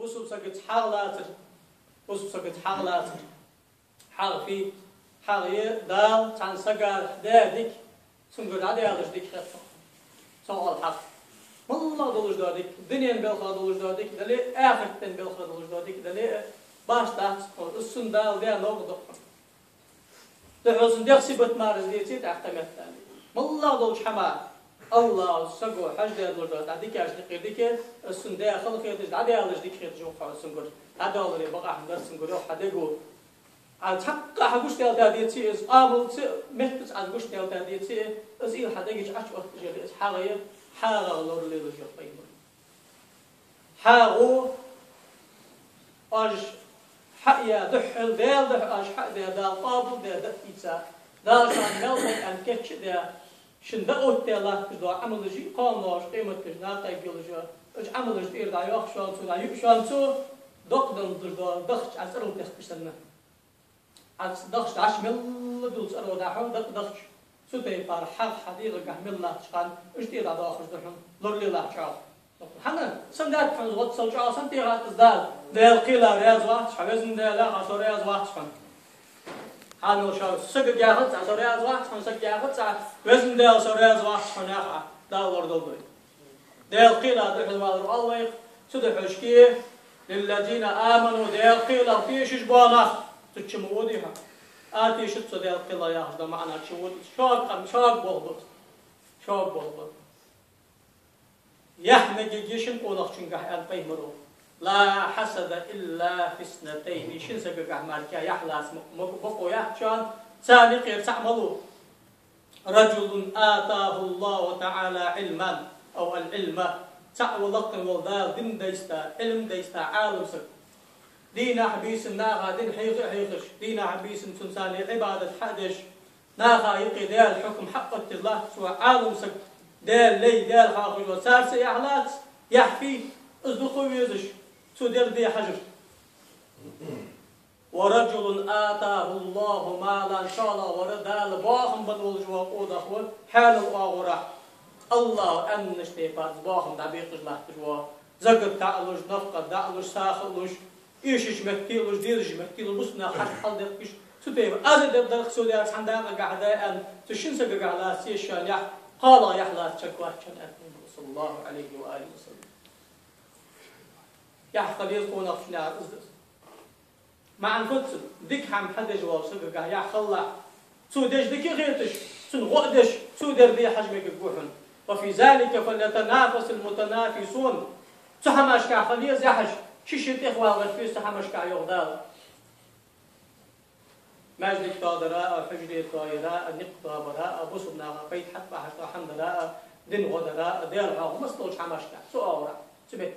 بوسو سكت حغلاتر بوسو سكت حغلاتر حغ في حغي دال تان سجار دادك سنقول عادي هذا جديك خطة سؤال حق والله دولج دادك دنيا بالخلا دولج دادك دلي آخرتين بالخلا دولج دادك دلي باش تحت السندال ده نوع دحوسن دخسبت مارز ديتي تعتمد ثاني والله دولج حما الله سجوا حاج ده دولج دادك ديك عشان قيدك السندال خلق يتج عادي هذا جديك خطة جو خلاص سنقول هذا هو اللي بقى حمد سنقول حدا يقول حق حقوش تيال تاديتي إز قابل مهتز عقوش تيال تاديتي إز إيه حدا يجي عش وقت جري إز حاجة حاجة غلور اللي رجع طيب حاجو أج حقيا دحل دال دح أج حق دال قابل دال إيسا دال شان ملك أن كتش دال شندقوت تيلا كذا عمل جي قانوش قيمة كذا تايجل جا إج عمل جي إردا يخشون سو يخشون سو دقدم ضد دخش أسرع تخبشنا عن دخش عش مل دوس أنا وداحون دخش سوتي بار حق حديقة كمل لا تشان اشتي هذا آخر دحون لورلي لا تشاو حنا سندات حن زغط سوتشا سنتي غات زدال دال قيلا رياض واحد حبزن دال عشر رياض واحد فن حنو شاو سق جاهت عشر رياض واحد فن سق جاهت وزن دال عشر رياض واحد فن يا دال ورد الضي دال قيلا دحل مالر الله سود حشكي للذين آمنوا دال قيلا فيش جبانا تشموديها آتي شت صديق قلا ياخذ معنا شمود شاق بولبط شاق بولبط يحمد جيشن قولك شنقح الفيمرو لا حسد إلا في اثنتين شن سقق مالك يحلاس بقو يحشان ثاني غير تعملوا رجل آتاه الله تعالى علما أو العلم تعولق والدال دين ديستا علم ديستا عالم سك دينا حبيس ناغا دين حيخش دينا حبيس تنساني عبادة حدش ناغا يقي ديال حكم حق الله سوى عالم سك ديال لي ديال خاخش وسارس يحلات يحفي اصدقوا ويزش سو ديال دي حجر ورجل آتاه الله مالا إن شاء الله وردال باخم بدول جوا قودخو حال الواغورة الله أنش تيفاز باخم دبيقش لحتجوا زقد تعلوش نفقد دعلوش ساخلوش إيش مكتيلوش ديرج مكتيلوش بسنا حل دقيش سوتيم أزد بدرك سوديار حنداق قاعدة أن تشين سقق على سيشان يح قال يحلا تشكوا كان أكمل صلى الله عليه وآله وسلم يحقل يزقون أفشنا مع الفتس ديك هم حدا جواب سقق يحخلا سودش ديك غيرتش سنغدش سودر دي حجمك بوحن وفي ذلك فليتنافس المتنافسون سحماش كعفليز يحج شيشت إخوة غشفيس سحماش كعيغدال مجلك تادراء حجري طائراء نقطة براء بصبنا غفيت حتى حتى حمد راء دين غدراء دير غاو مستوش حماش كع سؤال سبت